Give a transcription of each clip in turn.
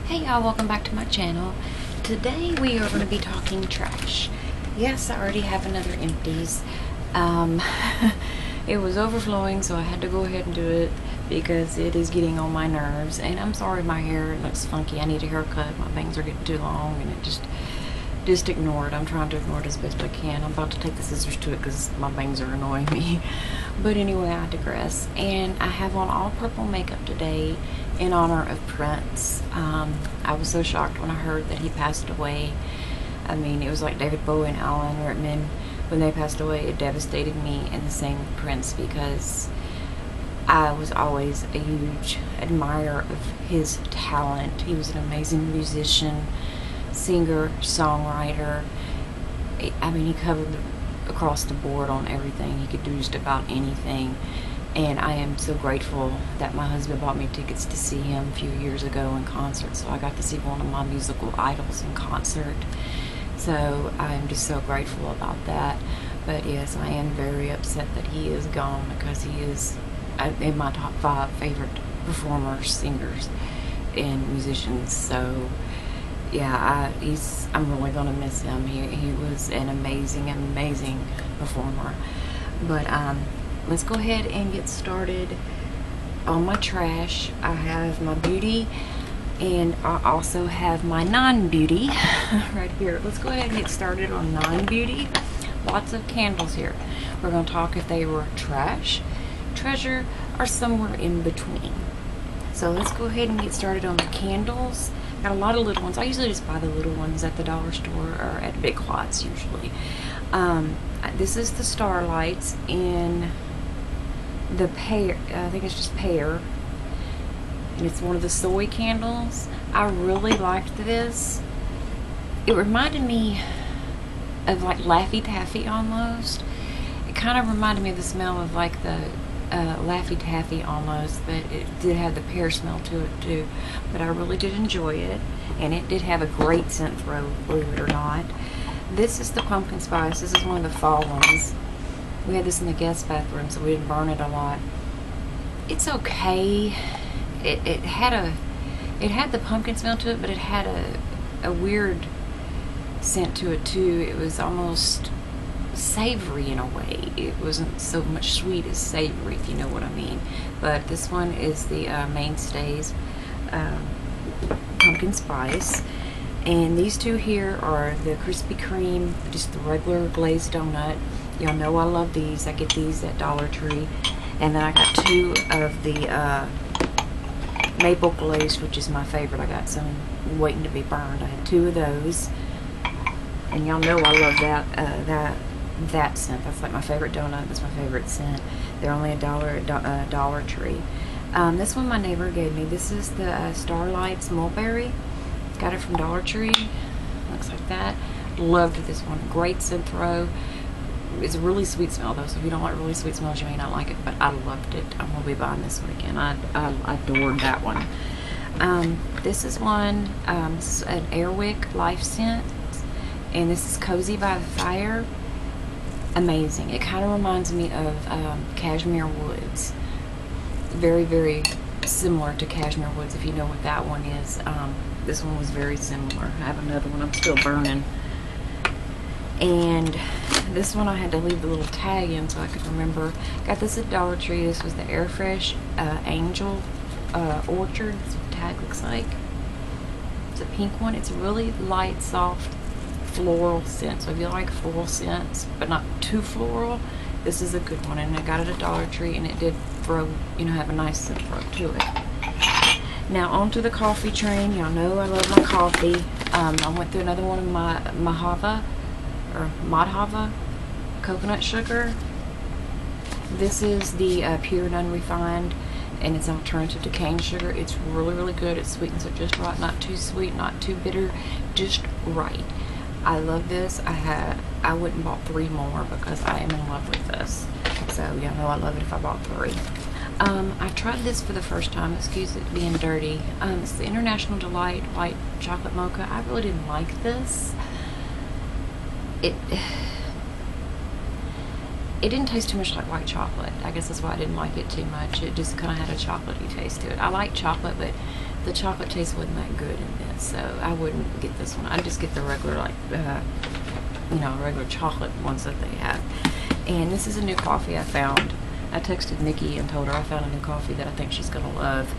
Hey y'all, welcome back to my channel. Today we are going to be talking trash. Yes, I already have another empties. It was overflowing, so I had to go ahead and do it because it is getting on my nerves. And I'm sorry my hair looks funky. I need a haircut. My bangs are getting too long and it just ignore it. I'm trying to ignore it as best I can. I'm about to take the scissors to it because my bangs are annoying me. But anyway, I digress. And I have on all purple makeup today in honor of Prince. I was so shocked when I heard that he passed away. I mean, it was like David Bowie and Alan Rickman. When they passed away, it devastated me, and the same with Prince, because I was always a huge admirer of his talent. He was an amazing musician, singer, songwriter. I mean, he covered across the board on everything. He could do just about anything. And I am so grateful that my husband bought me tickets to see him a few years ago in concert. So I got to see one of my musical idols in concert. So I'm just so grateful about that. But yes, I am very upset that he is gone, because he is in my top 5 favorite performers, singers, and musicians. So yeah, I'm really gonna miss him. He was an amazing performer. But let's go ahead and get started on my trash. I have my beauty, and I also have my non-beauty right here. Let's go ahead and get started on non-beauty. Lots of candles here. We're going to talk if they were trash, treasure, or somewhere in between. So let's go ahead and get started on the candles. Got a lot of little ones. I usually just buy the little ones at the dollar store or at Big Lots usually. This is the Starlights in the pear. I think it's just pear. And it's one of the soy candles. I really liked this. It reminded me of like Laffy Taffy almost. It kind of reminded me of the smell of like the Laffy Taffy almost, but it did have the pear smell to it too. But I really did enjoy it, and it did have a great scent throw, believe it or not. This is the pumpkin spice. This is one of the fall ones. We had this in the guest bathroom, so we didn't burn it a lot. It's okay. It had the pumpkin smell to it, but it had a weird scent to it too. It was almost savory in a way. It wasn't so much sweet as savory, if you know what I mean. But this one is the Mainstays pumpkin spice. And these two here are the Krispy Kreme, just the regular glazed donut. Y'all know I love these. I get these at Dollar Tree. And then I got 2 of the maple glazed, which is my favorite. I got some waiting to be burned. I had 2 of those. And y'all know I love that scent. That's like my favorite donut. That's my favorite scent. They're only $1 at Dollar Tree. This one my neighbor gave me. This is the Starlights Mulberry. Got it from Dollar Tree. Looks like that. Loved this one. Great scent throw. It's a really sweet smell though, so if you don't like really sweet smells, you may not like it, but I loved it. I'm going to be buying this one again. I adored that one. This is one, this is an Airwick Life Scent, and this is Cozy by the Fire. Amazing. It kind of reminds me of Cashmere Woods. Very similar to Cashmere Woods, if you know what that one is. This one was very similar. I have another one I'm still burning. And this one I had to leave the little tag in so I could remember. Got this at Dollar Tree. This was the Air Fresh Angel Orchard. That's what the tag looks like. It's a pink one. It's a really light, soft, floral scent. So if you like floral scents, but not too floral, this is a good one. And I got it at Dollar Tree, and it did throw, have a nice scent throw to it. Now onto the coffee train. Y'all know I love my coffee. I went through another one of my Madhava coconut sugar. This is the pure and unrefined, and it's an alternative to cane sugar. It's really good. It sweetens it just right, not too sweet, not too bitter, just right. I love this. I went and bought 3 more because I am in love with this. So y'all know I love it if I bought 3. I tried this for the first time. Excuse it being dirty. It's the International Delight White Chocolate Mocha. I really didn't like this. It didn't taste too much like white chocolate. I guess that's why I didn't like it too much. It just kind of had a chocolatey taste to it. I like chocolate, but the chocolate taste wasn't that good in this, so I wouldn't get this one. I'd just get the regular, like, regular chocolate ones that they have. And this is a new coffee I found. I texted Nikki and told her I found a new coffee that I think she's gonna love.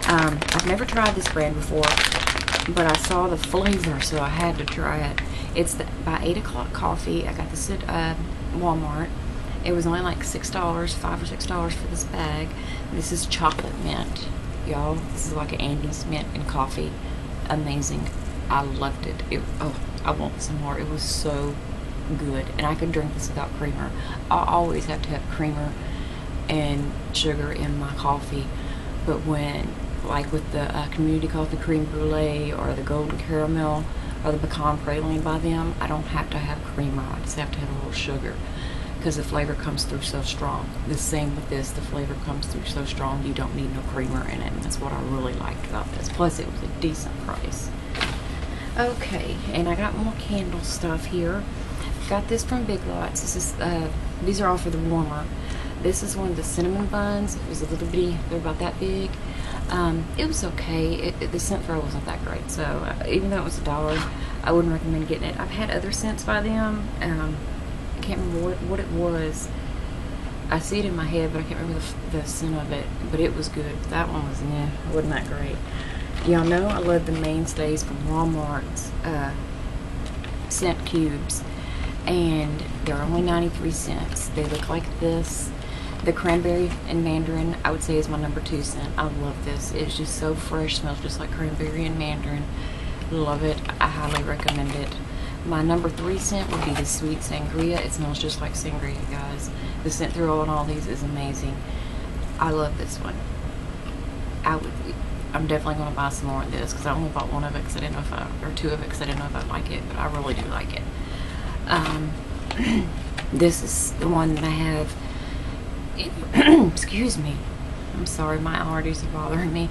I've never tried this brand before, but I saw the flavor, so I had to try it. It's by 8 o'clock coffee. I got this at Walmart. It was only like $6, $5 or $6 for this bag. This is chocolate mint, y'all. This is like an Andes mint and coffee. Amazing. I loved it. I want some more. It was so good, and I could drink this without creamer. I always have to have creamer and sugar in my coffee, but when, like with the community coffee cream brulee or the golden caramel or the pecan praline by them, I don't have to have creamer. I just have to have a little sugar because the flavor comes through so strong. The same with this, the flavor comes through so strong you don't need no creamer in it, and that's what I really liked about this. Plus it was a decent price. Okay, and I got more candle stuff here. Got this from Big Lots. This is these are all for the warmer. This is one of the cinnamon buns. It was a little bitty, they're about that big. It was okay. The scent throw wasn't that great, so even though it was $1, I wouldn't recommend getting it. I've had other scents by them. I can't remember what it was. I see it in my head, but I can't remember the scent of it. But it was good. That one was, wasn't that great. Y'all know I love the mainstays from Walmart's scent cubes, and they're only 93 cents. They look like this. The cranberry and mandarin, I would say, is my number 2 scent. I love this. It's just so fresh. Smells just like cranberry and mandarin. Love it. I highly recommend it. My number 3 scent would be the sweet sangria. It smells just like sangria, guys. The scent through on all these is amazing. I love this one. I'm definitely going to buy some more of this because I only bought one of it because I didn't know if or 2 of it because I didn't know if I'd like it, but I really do like it. This is the one that I have. Excuse me. I'm sorry, my allergies are bothering me.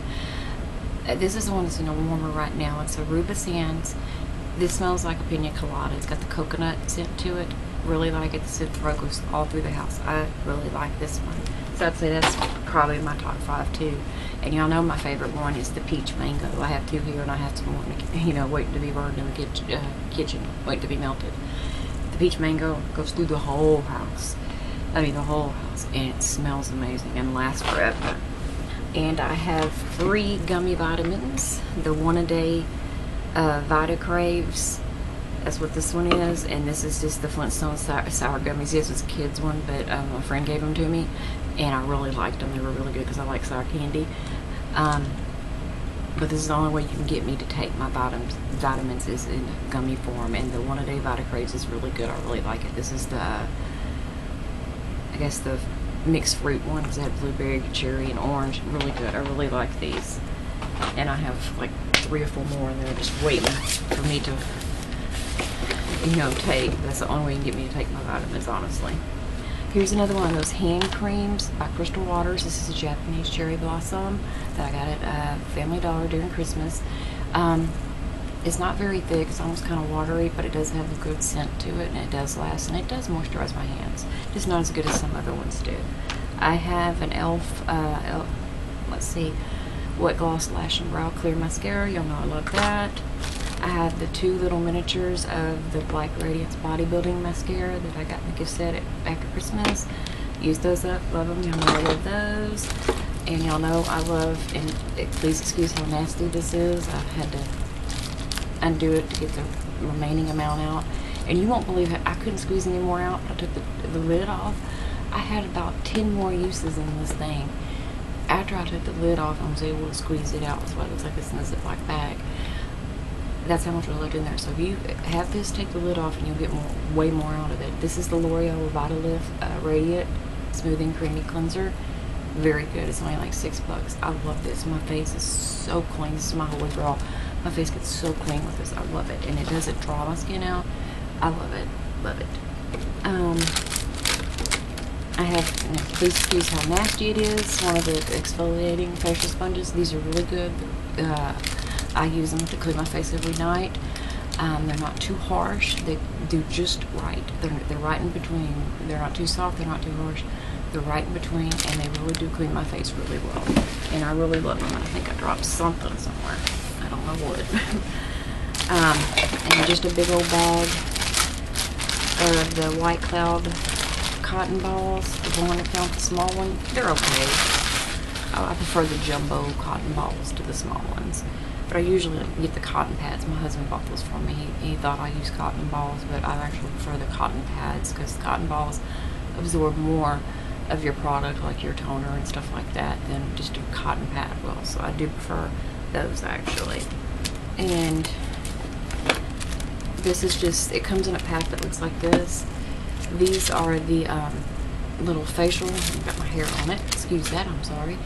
This is the one that's in a warmer right now. It's Aruba Sands. This smells like a pina colada. It's got the coconut scent to it. Really like it. The scent throw goes all through the house. I really like this one. So I'd say that's probably my top 5 too. And y'all know my favorite one is the peach mango. I have 2 here, and I have some more, waiting to be burned in the kitchen, waiting to be melted. The peach mango goes through the whole house. I mean, the whole house, and it smells amazing and lasts forever. And I have 3 gummy vitamins. The one-a-day Vita Craves. That's what this one is, and this is just the Flintstone sour gummies. This was a kid's one, but a friend gave them to me, and I really liked them. They were really good because I like sour candy. But this is the only way you can get me to take my vitamins is in gummy form, and the one-a-day Vita Craves is really good. I really like it. This is the, I guess the mixed fruit one because it had blueberry, cherry, and orange. Really good. I really like these, and I have like 3 or 4 more, and they're just waiting for me to, take. That's the only way you can get me to take my vitamins, honestly. Here's another one of those hand creams by Crystal Waters. This is a Japanese cherry blossom that I got at Family Dollar during Christmas. It's not very thick. It's almost kind of watery, but it does have a good scent to it, and it does last, and it does moisturize my hands. Just not as good as some other ones do. I have an e.l.f. Wet Gloss Lash and Brow Clear Mascara. Y'all know I love that. I have the 2 little miniatures of the Black Radiance Bodybuilding Mascara that I got in the gift set after Christmas. Use those up. Love them. Y'all know I love those. And y'all know I love, and please excuse how nasty this is. I had to undo it to get the remaining amount out. And you won't believe it. I couldn't squeeze any more out. I took the lid off. I had about 10 more uses in this thing. After I took the lid off, I was able to squeeze it out. That's why it looks like it's in a Ziploc bag. That's how much I left in there. So if you have this, take the lid off and you'll get way more out of it. This is the L'Oreal Revitalift Radiant Smoothing Creamy Cleanser. Very good. It's only like $6. I love this. My face is so clean. This is my holy grail. My face gets so clean with this. I love it. And it doesn't draw my skin out. I love it. Love it. I have, please excuse how nasty it is, one of the exfoliating facial sponges. These are really good. I use them to clean my face every night. They're not too harsh. They do just right. They're right in between. They're not too soft. They're not too harsh. They're right in between, and they really do clean my face really well. And I really love them. I think I dropped something somewhere. I don't know what. And just a big old bag of the White Cloud cotton balls. The one that counts, the small one, they're okay. I prefer the jumbo cotton balls to the small ones. But I usually get the cotton pads. My husband bought those for me. He thought I used cotton balls, but I actually prefer the cotton pads because cotton balls absorb more of your product, like your toner and stuff like that, than just a cotton pad will. So I do prefer those actually. And this is just, it comes in a pack that looks like this. These are the little facial, I've got my hair on it, excuse that, I'm sorry.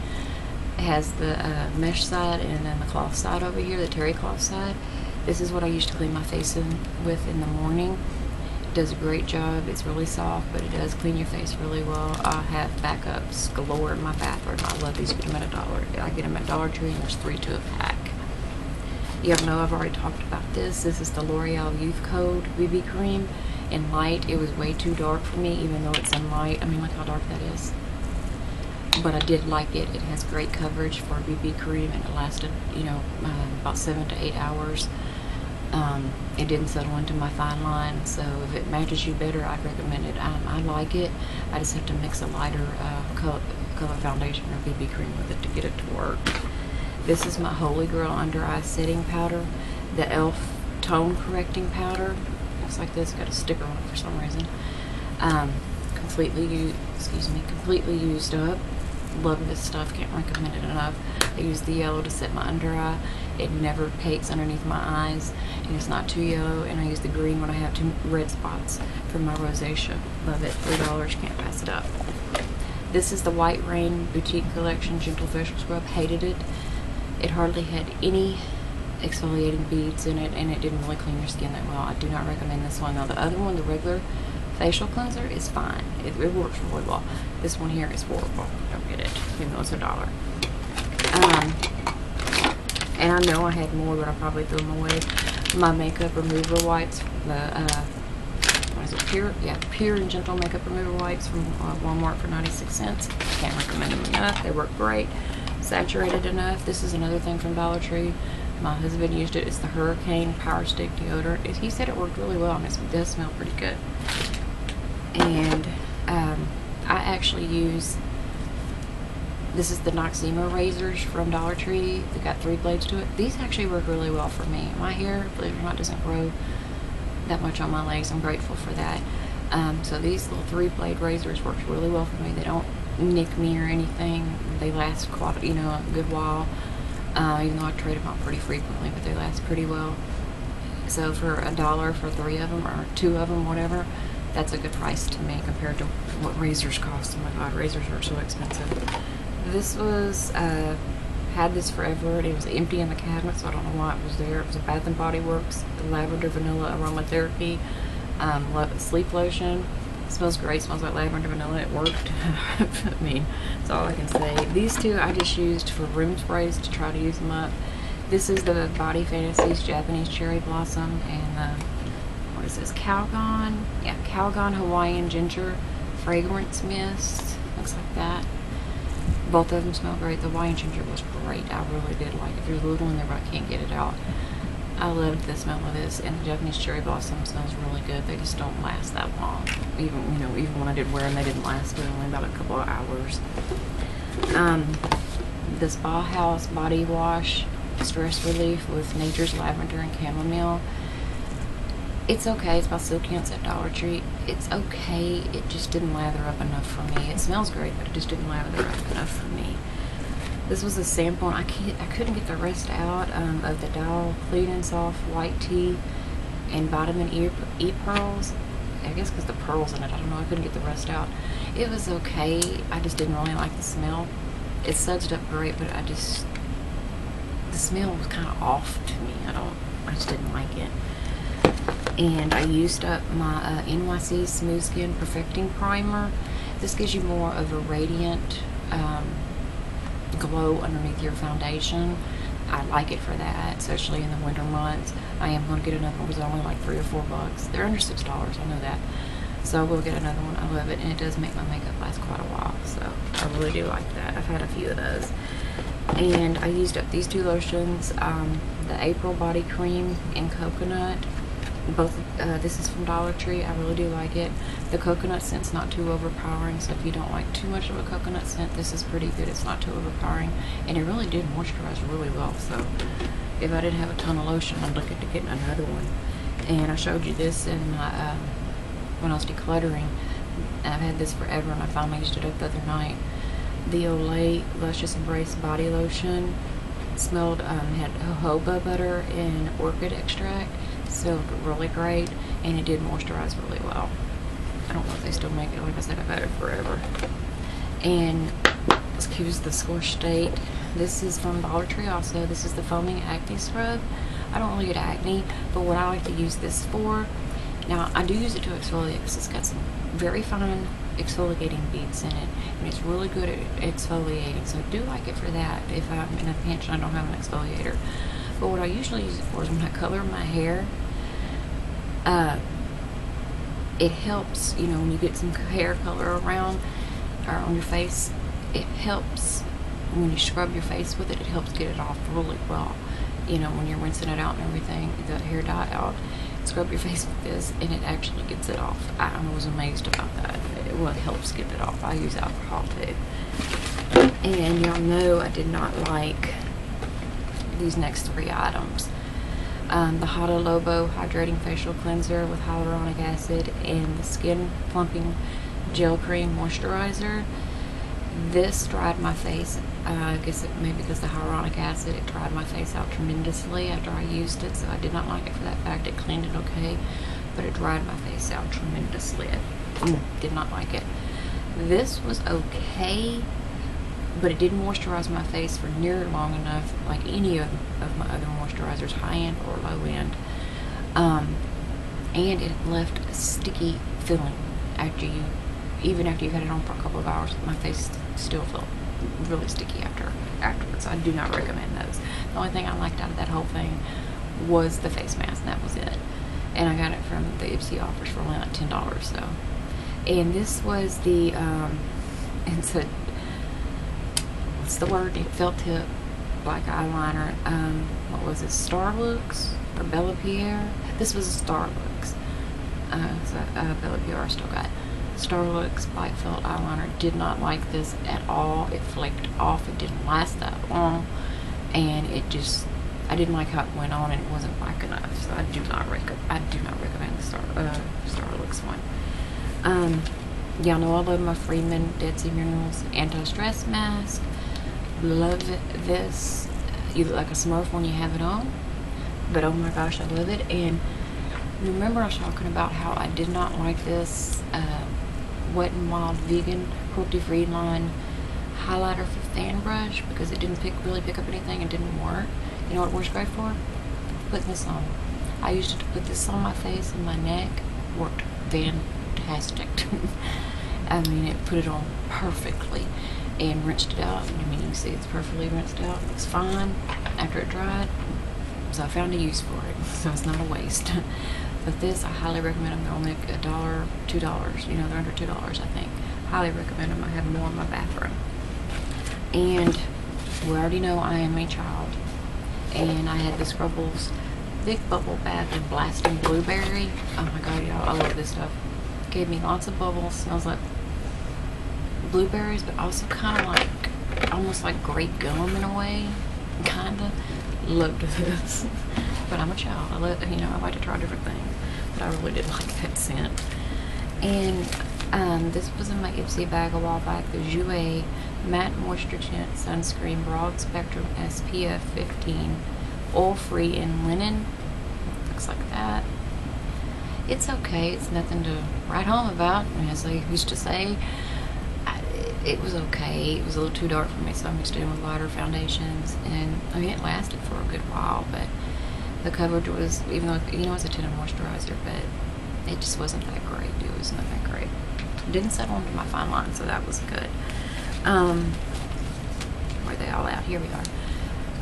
It has the mesh side and then the cloth side over here, the terry cloth side. This is what I used to clean my face with in the morning. It does a great job. It's really soft, but it does clean your face really well. I have backups galore in my bathroom. I love these. Get them at $1. I get them at Dollar Tree, and there's 3 to a pack. You know I've already talked about this. This is the L'Oreal Youth Code BB cream. In light, it was way too dark for me, even though it's in light. I mean, look how dark that is. But I did like it. It has great coverage for a BB cream, and it lasted, you know, about 7 to 8 hours. It didn't settle into my fine line, so if it matches you better, I'd recommend it. I like it. I just have to mix a lighter color foundation or BB cream with it to get it to work. This is my Holy Grail under eye setting powder, the e.l.f. tone correcting powder. Looks like this, got a sticker on it for some reason. Completely used up. Love this stuff, can't recommend it enough. I use the yellow to set my under eye. It never cakes underneath my eyes, and it's not too yellow. And I use the green when I have 2 red spots for my rosacea. Love it, $3, can't pass it up. This is the White Rain Boutique Collection Gentle Facial Scrub. Hated it. It hardly had any exfoliating beads in it, and it didn't really clean your skin that well. I do not recommend this one. Now the other one, the regular facial cleanser, is fine. It works really well. This one here is horrible. Don't get it, even though it's $1. And I know I had more, but I probably threw them away. My makeup remover wipes, the what is it, Pure? Yeah, Pure and Gentle makeup remover wipes from Walmart for 96 cents. Can't recommend them enough. They work great. Saturated enough. This is another thing from Dollar Tree. My husband used it. It's the Hurricane Power Stick deodorant. He said it worked really well, and it does smell pretty good. And I actually use, this is the Noxzema razors from Dollar Tree. They got 3 blades to it. These actually work really well for me. My hair, believe it or not, doesn't grow that much on my legs. I'm grateful for that. So these little 3-blade razors work really well for me. They don't nick me or anything. They last quite, you know, a good while. Even though I trade them out pretty frequently, but they last pretty well. So for $1 for 3 of them, or 2 of them, whatever, that's a good price to me compared to what razors cost. Oh my god, razors are so expensive. This was, had this forever, and it was empty in the cabinet, so I don't know why it was there. It was a Bath & Body Works, the Lavender Vanilla Aromatherapy Sleep Lotion. It smells great, smells like lavender vanilla. It worked. I mean, that's all I can say. These 2 I just used for room sprays to try to use them up. This is the Body Fantasies Japanese Cherry Blossom and what is this, Calgon? Yeah, Calgon Hawaiian Ginger Fragrance Mist. Looks like that. Both of them smell great. The Hawaiian Ginger was great. I really did like it. There's a little in there, but I can't get it out. I loved the smell of this, and the Japanese Cherry Blossom smells really good. They just don't last that long. Even, you know, even when I did wear them, they didn't last but only about a couple of hours. The Spa House Body Wash Stress Relief with Nature's Lavender and Chamomile. It's okay. It's by Silk Hints at Dollar Tree. It's okay. It just didn't lather up enough for me. It smells great, but it just didn't lather up enough for me. This was a sample, and I couldn't get the rest out of the Dial Clean and Soft White Tea and Vitamin E Pearls. I guess because the pearls in it, I don't know, I couldn't get the rest out. It was okay. I just didn't really like the smell. It sudsed up great, but the smell was kind of off to me. I just didn't like it. And I used up my NYC Smooth Skin Perfecting Primer. This gives you more of a radiant glow underneath your foundation. I like it for that, especially in the winter months. I am going to get another one. It was only like $3 or $4. They're under $6, I know that. So I will get another one. I love it, and it does make my makeup last quite a while. So I really do like that. I've had a few of those. And I used up these 2 lotions, the April body cream in coconut. Both, this is from Dollar Tree. I really do like it. The coconut scent's not too overpowering, so if you don't like too much of a coconut scent, this is pretty good. It's not too overpowering, and it really did moisturize really well. So if I didn't have a ton of lotion, I'd look into getting another one. And I showed you this in my, when I was decluttering. I've had this forever, and I finally used it up the other night. The Olay Luscious Embrace Body Lotion smelled, had jojoba butter and orchid extract. Smelled really great, and it did moisturize really well. I don't know if they still make it. Like I said, I've had it forever. And excuse the scorch state. This is from Dollar Tree also. This is the Foaming Acne Scrub. I don't really get acne, but what I like to use this for, now I do use it to exfoliate because it's got some very fine exfoliating beads in it, and it's really good at exfoliating, so I do like it for that if I'm in a pinch and I don't have an exfoliator. But what I usually use it for is when I color my hair. It helps, you know, when you get some hair color around or on your face, it helps when you scrub your face with it. It helps get it off really well. You know, when you're rinsing it out and everything, the hair dye out, scrub your face with this, and it actually gets it off. I was amazed about that. It helps get it off. I use alcohol too. And y'all know I did not like these next 3 items. The Hada Lobo Hydrating Facial Cleanser with Hyaluronic Acid and the Skin Plumping Gel Cream Moisturizer. This dried my face. I guess it maybe because the hyaluronic acid, it dried my face out tremendously after I used it, so I did not like it for that fact. It cleaned it okay, but it dried my face out tremendously. I did not like it. This was okay, but it didn't moisturize my face for near long enough, like any of my other moisturizers, high end or low end. And it left a sticky feeling even after you've had it on for a couple of hours. My face still felt really sticky afterwards. I do not recommend those. The only thing I liked out of that whole thing was the face mask, and that was it. And I got it from the Ipsy offers for only like $10. So, and this was the it's a, what's the word? Felt tip black eyeliner. What was it? Starlooks or Bella Pierre? This was a Starlooks. Bella Pierre I still got. Starlooks black felt eyeliner. Did not like this at all. It flaked off. It didn't last that long, and it just, I didn't like how it went on, and it wasn't black enough. So I do not recommend the Starlooks one. Y'all know I love my Freeman Dead Sea Minerals Anti-Stress Mask. Love this. You look like a Smurf when you have it on, but oh my gosh, I love it. And remember I was talking about how I did not like this Wet n Wild Vegan Cruelty-Free line highlighter for fan brush because it didn't really pick up anything and didn't work. You know what it works great for? Putting this on. I used it to put this on my face and my neck. Worked fantastic. I mean, it put it on perfectly and rinsed it out. I mean, you can see it's perfectly rinsed out. It's fine after it dried. So I found a use for it. So it's not a waste. But this, I highly recommend them. They're only $1, $2. You know, they're under $2, I think. Highly recommend them. I have more in my bathroom. And we already know I am a child. And I had the Scrubbles Big Bubble Bath and Blasting Blueberry. Oh my god, y'all, I love this stuff. Gave me lots of bubbles. Smells like blueberries, but also kind of like, almost like grape gum in a way. Kinda. Loved this. But I'm a child. I love, you know, I like to try different things. But I really did like that scent. And this was in my Ipsy bag a while back. The Jouer Matte Moisture Tint Sunscreen Broad Spectrum SPF 15 Oil-Free in Linen. Looks like that. It's okay. It's nothing to write home about, as they used to say. It was okay. It was a little too dark for me, so I mixed it in with lighter foundations. And I mean, it lasted for a good while, but the coverage was, even though, you know, it's a tinted moisturizer, but it just wasn't that great. It was not that great. It didn't settle into my fine line, so that was good. Where are they all out? Here we are.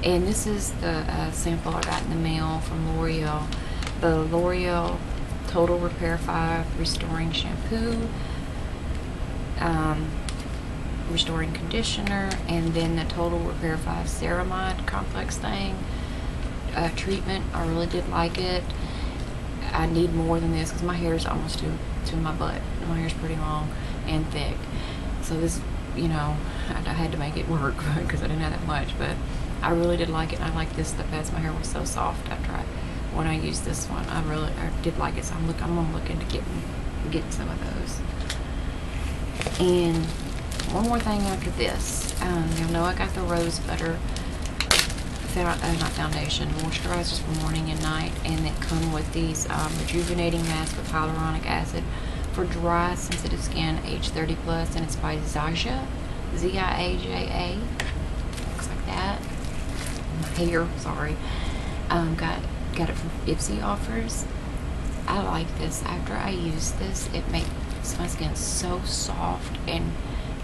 And this is the sample I got in the mail from L'Oreal. The L'Oreal Total Repair 5 Restoring Shampoo, Restoring Conditioner, and then the Total Repair 5 Ceramide Complex thing. Treatment. I really did like it. I need more than this because my hair is almost to my butt. My hair's pretty long and thick. So this, you know, I had to make it work because I didn't have that much, but I really did like it. And I like this the best. My hair was so soft after when I used this one. I did like it, so I'm gonna look into getting some of those. And one more thing after this, you'll know I got the rose butter not foundation, moisturizers for morning and night, and it come with these rejuvenating mask with hyaluronic acid for dry, sensitive skin, age 30 plus, and it's by Ziaja, Z-I-A-J-A. Looks like that. My hair, sorry. Got it from Ipsy Offers. I like this. After I use this, it makes my skin so soft and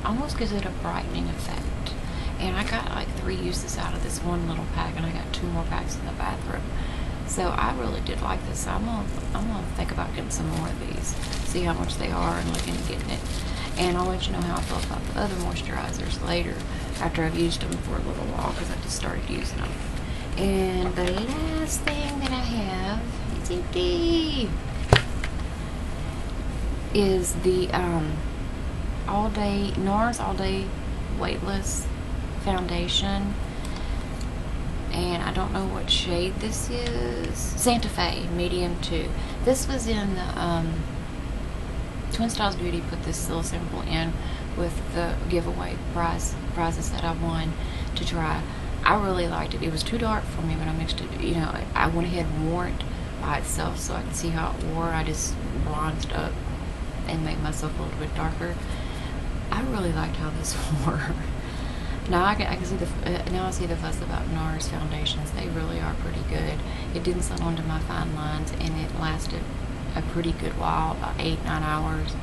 almost gives it a brightening effect. And I got like 3 uses out of this one little pack, and I got 2 more packs in the bathroom. So I really did like this. So I'm gonna think about getting some more of these, see how much they are, and look into getting it. And I'll let you know how I feel about the other moisturizers later, after I've used them for a little while, because I just started using them. And the last thing that I have, it's empty, is the NARS All Day Weightless Foundation, and I don't know what shade this is. Santa Fe medium 2. This was in the Twin Styles Beauty put this little sample in with the giveaway prizes that I won to try. I really liked it. It was too dark for me, but I mixed it, you know, I went ahead and wore it by itself so I could see how it wore. I just bronzed up and made myself a little bit darker. I really liked how this wore. Now I can see now I see the fuss about NARS foundations. They really are pretty good. It didn't set onto my fine lines, and it lasted a pretty good while, about 8-9 hours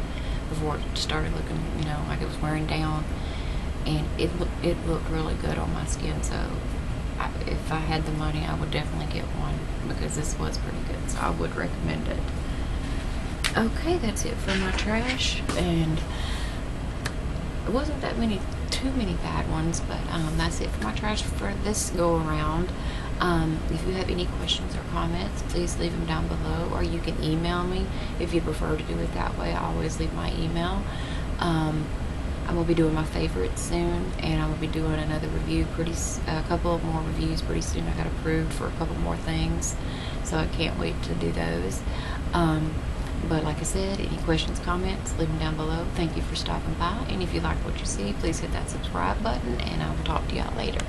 before it started looking, you know, like it was wearing down. And it looked really good on my skin. So if I had the money, I would definitely get one because this was pretty good. So I would recommend it. Okay, that's it for my trash, and it wasn't too many bad ones, but that's it for my trash for this go around. If you have any questions or comments, please leave them down below, or you can email me if you prefer to do it that way. I always leave my email. I will be doing my favorites soon, and I will be doing another review a couple more reviews pretty soon. I got approved for a couple more things, so I can't wait to do those. But like I said, any questions, comments, leave them down below. Thank you for stopping by, and if you like what you see, please hit that subscribe button, and I will talk to y'all later.